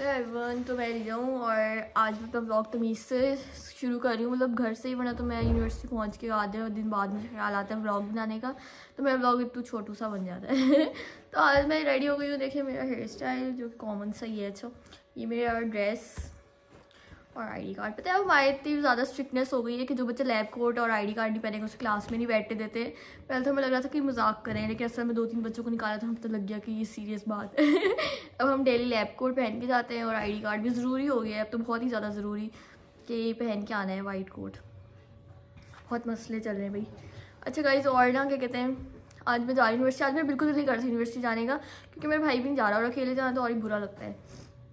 Everyone, तो मैं रिया हूँ और आज मैं अपना ब्लॉग तमीज़ से शुरू कर रही हूँ, मतलब घर से ही। बना तो मैं यूनिवर्सिटी पहुँच के आधे दिन बाद मुझे ख्याल आता है ब्लॉग बनाने का, तो मेरा ब्लॉग इतना छोटू सा बन जाता है। तो आज मैं रेडी हो गई हूँ। देखिए मेरा हेयर स्टाइल जो कि कॉमन सा ही है। अच्छा, ये मेरा ड्रेस और आईडी कार्ड। पता है अब हमारे इतनी ज़्यादा स्ट्रिक्टनेस हो गई है कि जो बच्चे लैब कोट और आईडी कार्ड नहीं पहनेंगे उसे क्लास में नहीं बैठने देते। पहले तो हमें लग रहा था कि मजाक करें, लेकिन असल में 2-3 बच्चों को निकाला था, हमें तो लग गया कि ये सीरियस बात है। अब हम डेली लैब कोट पहन के जाते हैं और आईडी कार्ड भी ज़रूरी हो गया है अब तो, बहुत ही ज़्यादा ज़रूरी कि पहन के आना है वाइट कोट। बहुत मसले चल रहे हैं भाई। अच्छा गाइस, और ना क्या कहते हैं, आज मैं जा रही हूँ यूनिवर्सिटी। आज मैं बिल्कुल नहीं कर रही यूनिवर्सिटी जाने का, क्योंकि मेरा भाई भी नहीं जा रहा और अकेले जाना तो और ही बुरा लगता है।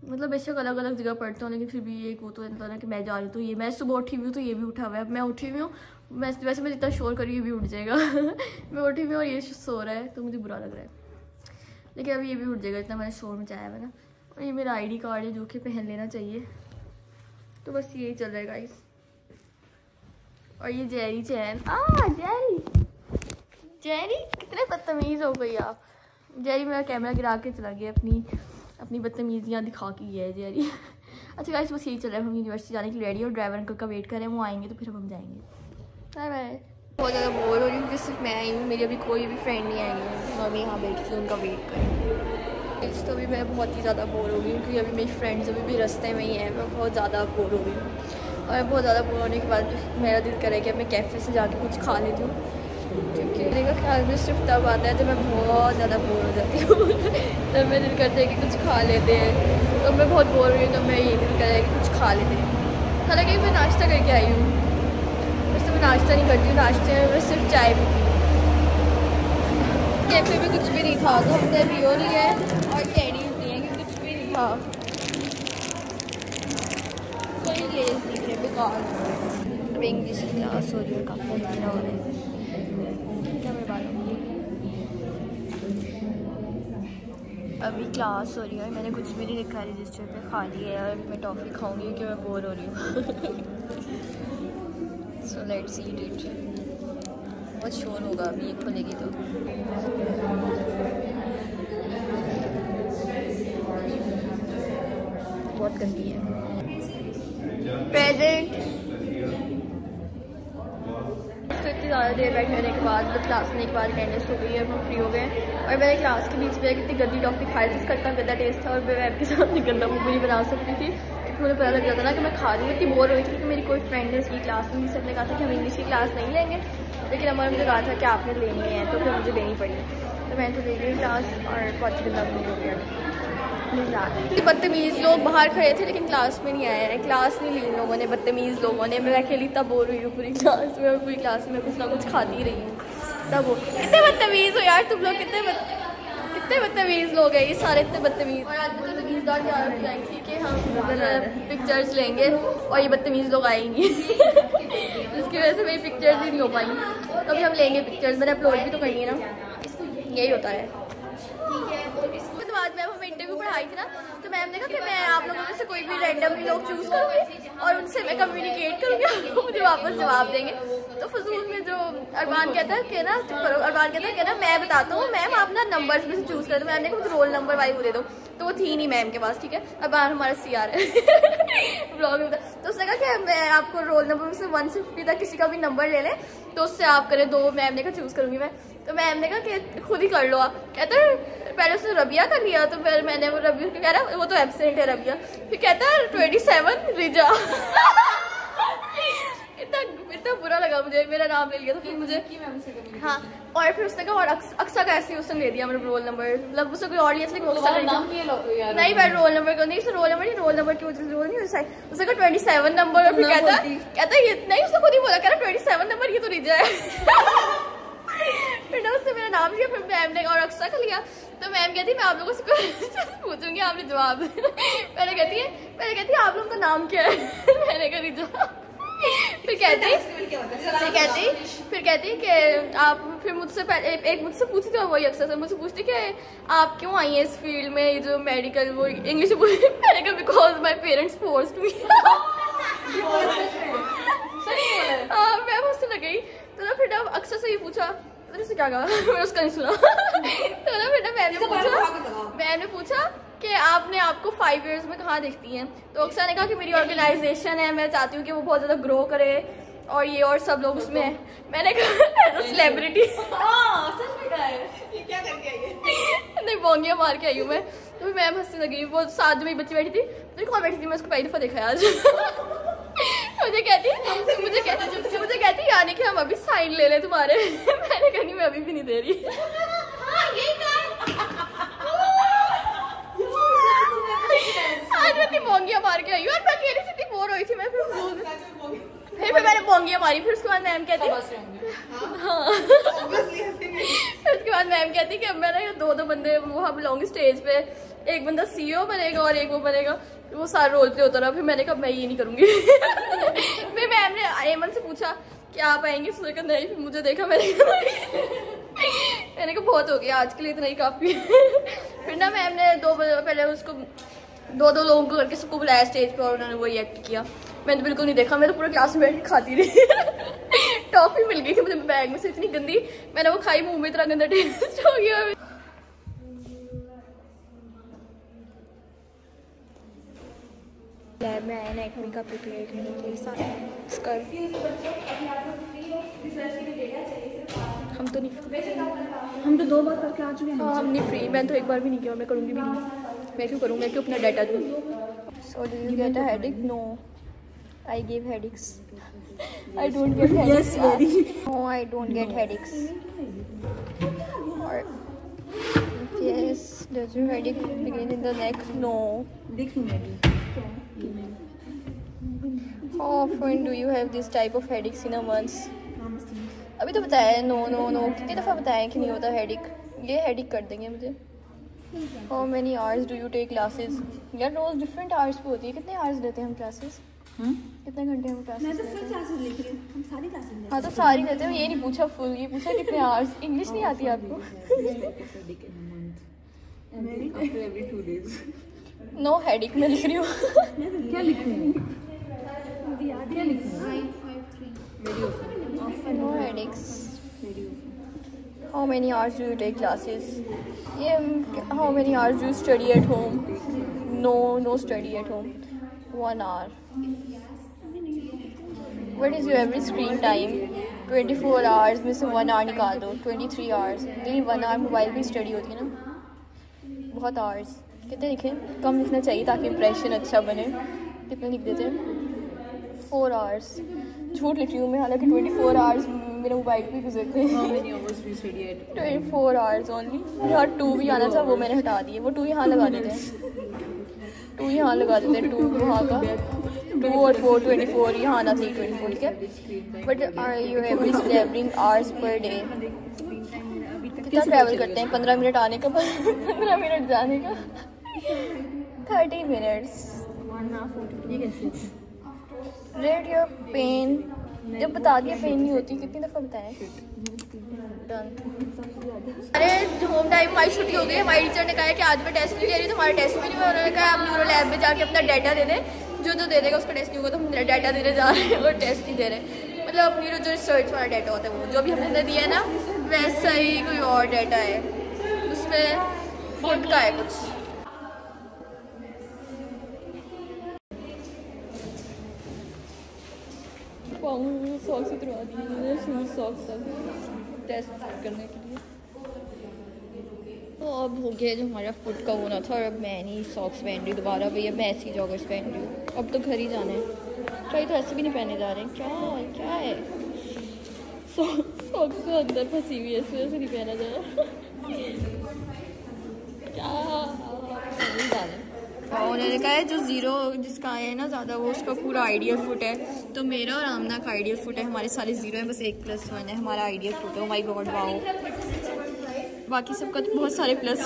मतलब बेशक अलग अलग जगह पढ़ते हो, लेकिन फिर भी एक वो तो होता है ना कि मैं जा रही हूँ तो ये, मैं सुबह उठी हुई हूँ तो ये भी उठा हुआ है। अब मैं उठी हुई हूँ, वैसे मैं जितना शोर करूँ ये भी उठ जाएगा। मैं उठी हुई हूँ और ये सो रहा है तो मुझे बुरा लग रहा है, लेकिन अभी ये भी उठ जाएगा इतना मैंने शोर मचाया है ना। और ये मेरा आईडी कार्ड है जो कि पहन लेना चाहिए। तो बस यही चल रहा है गाइस। और ये जेरी चैन, जेरी कितने बदतमीज़ हो गई आप। जेरी मेरा कैमरा गिरा के चला गया, अपनी बदतमीजियाँ दिखा के गया है जेरी। अच्छा गाइस, बस यही चल रहा है। हम यूनिवर्सिटी जाने के लिए रेडी और ड्राइवर अंकल का वेट कर रहे हैं, वो आएंगे तो फिर हम जाएंगे। Bye bye. बहुत ज़्यादा बोर हो रही हूँ, सिर्फ मैं आई हूँ, मेरी अभी कोई भी फ्रेंड नहीं आई है, मम्मी यहाँ बैठ के उनका वेट करें। तो अभी मैं बहुत ही ज़्यादा बोर हो गई हूँ, क्योंकि अभी मेरी फ्रेंड्स अभी भी रास्ते में ही हैं। मैं बहुत ज़्यादा बोर हो गई हूँ और बहुत ज़्यादा बोर होने के बाद मेरा दिल करे कि मैं कैफ़े से जाके कुछ खा लेती हूँ, क्योंकि मेरे का ख्याल में सिर्फ तब आता है जब मैं बहुत ज़्यादा बोर हो जाती हूँ। तब मैं दिल करता है कि कुछ खा लेते हैं। तो मैं बहुत बोर हो रही हूँ तो मैं ये दिल कर रहा है कि कुछ खा लेते हैं। हालांकि मैं नाश्ता करके आई हूँ, वैसे तो मैं नाश्ता नहीं करती हूँ, नाश्ते में मैं सिर्फ चाय पीती हूँ। कैफे में कुछ भी नहीं था तो हमने पियो लिया है और कैंडी नहीं है कि कुछ भी नहीं था, कोई लेस नहीं है बेकार। अब इंग्लिश की क्लास हो रही है, काफ़ी अच्छा हो रहा है। क्या मैं बात करूँगी, अभी क्लास हो रही है। मैंने कुछ भी नहीं लिखा है रजिस्टर पे, खाली है। और मैं टॉफ़ी खाऊंगी क्योंकि मैं बोर हो रही हूँ। So let's eat it. बहुत शोर होगा अभी ये खुलेगी तो। बहुत गंदी है। प्रेजेंट। तो इतनी ज़्यादा देर बैठने के बाद, मतलब क्लास लेने के बाद अटेंडेंस हो गई है, हम फ्री हो गए। और मैंने क्लास के बीच में कितनी गंदी टॉफ़ी खाई थी, इसका इतना गंदा टेस्ट था और मैं आपके सामने गंदा मुँह भी नहीं बना सकती थी। मुझे पता लग जाता ना कि मैं खा रही हूँ। इतनी बोर हुई थी कि मेरी कोई फ्रेंड है इसकी क्लास में, जिससे ने कहा था कि हम इंग्लिश की क्लास नहीं लेंगे, लेकिन हमारे मुझे कहा था कि आपने लेनी है, तो फिर मुझे लेनी पड़ी। तो मैंने तो ले ली क्लास और बहुत गंदा मुँह हो गया। बदतमीज़ लोग बाहर खड़े थे लेकिन क्लास में नहीं आए हैं, क्लास नहीं ली इन लोगों ने, बदतमीज़ लोगों ने। मैं अकेली तब बोर हुई हूँ पूरी क्लास में, और पूरी क्लास में कुछ ना कुछ खाती रही हूँ। तब वो कितने बदतमीज़ हो यार तुम लोग, कितने बदतमीज़ लोग हैं ये सारे, इतने बदतमीज़। और आज तो तमीज़दार की आई थी कि हम पिक्चर्स लेंगे और ये बदतमीज़ लोग आए ही नहीं। जिसकी वजह से मेरी पिक्चर्स ही नहीं हो पाई। तो अभी हम लेंगे पिक्चर्स, मैंने अपलोड भी तो करनी है ना, यही होता है। आज मैम हमें इंटरव्यू पढ़ाई थी ना, तो मैम ने कहा कि मैं आप लोगों में से कोई भी रैंडमली लोग चूज़ करूँगी और उनसे मैं कम्युनिकेट करूँगी, मुझे वापस जवाब देंगे। तो फजूल में जो अरमान कहता है कि ना, अरमान कहता है कि ना मैं बताता हूँ मैम आप ना नंबर्स में से चूज़ कर दो। मैम ने कहा मुझे रोल नंबर वाइज दे दो, तो वो थी नहीं मैम के पास, ठीक है। अरमान हमारा CR है ब्लॉग में, तो उसने कहा कि मैं आपको रोल नंबर में से 1 से 50 तक किसी का भी नंबर ले लें तो उससे आप करें 2। मैम ने कहा चूज़ करूँगी मैं, तो मैम ने कहा कि खुद ही कर लो आप। कहता है पहले उसने रबिया कर लिया, तो फिर मैंने वो रबिया कह रहा वो तो एब्सेंट है रबिया, फिर कहता है 27 रिजा। इतना बुरा लगा मुझे, मेरा नाम ले लिया तो फिर मुझे हाँ। और फिर उसने कहा और अक्सा का ऐसे उसने ले दिया मेरा रोल नंबर, मतलब उससे कोई और लिया नहीं, मैं रोल नंबर को नहीं, रोल नंबर की रोल नहीं उसने कहा 27 नंबर। और फिर कहता ये नहीं, उसने खुद ही बोला, कह रहा 27 नंबर ये तो रिजा है। फिर ना उससे मेरा नाम लिया, फिर मैम ने और अक्सा का लिया। तो मैम कहती है मैं आप लोगों से पूछूंगी, आपने जवाब पहले कहती है आप लोगों का नाम क्या है। मैंने कहा रिजा। फिर कहती कि आप, फिर मुझसे पहले एक मुझसे पूछती थी और वही अक्सर से मुझसे पूछती कि आप क्यों आई हैं इस फील्ड में, ये जो मेडिकल, वो इंग्लिश में पूछती। मैंने कहा because my parents forced me. हाँ मैं मुझसे लग गई। तो ना फिर ना अक्सर से ये पूछा, मैंने क्या कहा, मैंने उसका नहीं सुना। तो ना फिर ना मैम ने पूछा कि आपने आपको 5 इयर्स में कहाँ देखती हैं। तो अक्सर ने कहा कि मेरी ऑर्गेनाइजेशन है, मैं चाहती हूँ कि वो बहुत ज़्यादा ग्रो करे और ये और सब लोग उसमें हैं। मैंने कहा एज अ सेलिब्रिटी। सच में कहा है, ये क्या करके आई है? नहीं, बोंगियाँ मार के आई हूँ मैं। तो मैम हंसने लगी। वो साथ में बच्ची बैठी थी, मुझे कौन बैठी थी, मैं उसको पहली दफ़ा देखा है आज। मुझे कहती यानी कि हम अभी साइन ले लें तुम्हारे। मैंने कहा नहीं, मैं अभी भी नहीं दे रही। आज मैं बोंगियाँ मार के आई हूँ और मैं अकेली से इतनी बोर हुई थी। मैं फिर मैंने बोंगियाँ मारी। फिर उसके बाद मैम कहती, हाँ, फिर उसके बाद मैम कहती कि अब मैं ना ये 2 बंदे वहाँ बुलाऊंगी स्टेज पे, एक बंदा CEO बनेगा और एक वो बनेगा। वो सारा रोल प्ले होता रहा। फिर मैंने कहा मैं ये नहीं करूँगी। फिर मैम ने एमन से पूछा कि आप आएंगे, उसने कहा नहीं। फिर मुझे देखा, मैंने कहा बहुत हो गया आज के लिए, इतना ही काफ़ी है। फिर ना मैम ने 2 बजे पहले उसको 2 लोगों को करके सबको बुलाया स्टेज पे और उन्होंने वही एक्ट किया। मैंने तो बिल्कुल नहीं देखा, मैं तो पूरे क्लास में बैठ के खाती रही। टॉफी मिल गई थी मुझे बैग में से, इतनी गंदी। मैंने वो खाई, मुंह में इतना गंदा टेस्ट हो गया। लैब में आए ना एकेडमी का प्रिपेयर करने के लिए सारा हम तो नहीं, हम तो 2 बार करके आ चुके हैं। हाँ, हम नहीं फ्री। मैं तो एक बार भी नहीं किया, मैं करूँगी भी नहीं। मैं क्यों करूँ, मैं क्यों अपना डाटा दूँ। So do you get a headache? No, I give headaches. I don't get headaches. No, I don't get headaches. Yes, does your headache begin in the neck? No. How often do you have this type of headaches in a month? अभी तो बताया है। No no no, कितनी दफ़ा बताया है कि नहीं होता हेडेक। ये हेडेक कर देंगे मुझे। How many hours do you take classes? यार रोज़ डिफरेंट आवर्स पे होती है। कितने आवर्स लेते हैं हम क्लासेस? कितने घंटे हम क्लासेस? मैं तो फुल क्लासेस लेती हूँ। हम सारी क्लासेस लेते हैं। हाँ तो सारी लेते हैं। ये नहीं पूछा फुल, ये पूछा कितने आवर्स। इंग्लिश नहीं आती आपको? नो हेडेक मैं लिख रही हूँ। क्या लिख रही हूँ? क्या लिख रही हूँ? No headaches. How many hours do you take classes? How many hours do you study at home? No study at home. 1 hour. What is your average screen time? 24 hours में से 1 hour निकाल दो, 23 hours। नहीं, 1 hour mobile पे study होती है ना। बहुत आवर्स कितने लिखें? कम लिखना चाहिए ताकि इंप्रेशन अच्छा बने। कितने लिख देते हैं? 4 hours। झूठ लिख रही हूँ मैं, हालांकि 24 hours मेरे मोबाइल पे गुजरते हैं। 24 hours ओनली। यहाँ 2 भी आना था, वो मैंने हटा दिए। वो 2 यहाँ लगा देते हैं, 2 यहाँ लगा देते हैं, 2 वहाँ का 2 और 4 24 यहाँ आना चाहिए 24, ठीक है। But are you average travelling hours per day? कितना ट्रैवल करते हैं? 15 मिनट आने का, 15 मिनट जाने का, 30 मिनट्स। Rate your pen. जब बता दिया पेन नहीं होती, कितनी दफ़ा बताएं? डन। अरे होम टाइम हमारी छुट्टी हो गई। हमारी टीचर ने कहा है कि आज मैं टेस्ट नहीं ले रही, तो हमारा टेस्ट भी नहीं हुआ। उन्होंने कहा आप न्यूरो लैब में जाके अपना डाटा दे दें, जो दे देगा उसका टेस्ट नहीं होगा। तो हम डाटा देने जा रहे हैं और टेस्ट नहीं दे रहे। मतलब अपनी जो रिसर्च वाला डाटा होता है, वो जो भी हमने दिया है ना, वैसा ही कोई और डाटा है, उसमें फूड का है कुछ। सॉक्स उतरवा दिए, शूज सॉक्स सब टेस्ट करने के लिए। तो अब हो गया जो हमारा फुट का होना था, और अब मैं नहीं सॉक्स पहन रही दोबारा। भैया मैं ऐसी जॉगर्स पहन रही हूँ। अब तो घर ही जाना है। कहीं तो ऐसे भी नहीं पहने जा रहे हैं। क्या है? सॉक्स तो अंदर फंसी हुई है, इस वजह से नहीं पहना जा रहा। क्या नहीं जा रहा। उन्होंने कहा है जो 0 जिसका है ना ज़्यादा, वो उसका पूरा आइडियल फुट है। तो मेरा और आमना का आइडियल फुट है। हमारे सारे 0 हैं, बस 1+1 है हमारा आइडियल फुट है। Oh my God, wow. बाकी सबका तो बहुत सारे प्लस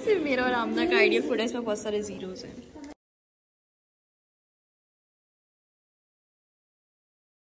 सिर्फ मेरा और आमना का आइडियल फुट है, इसमें बहुत सारे 0s हैं।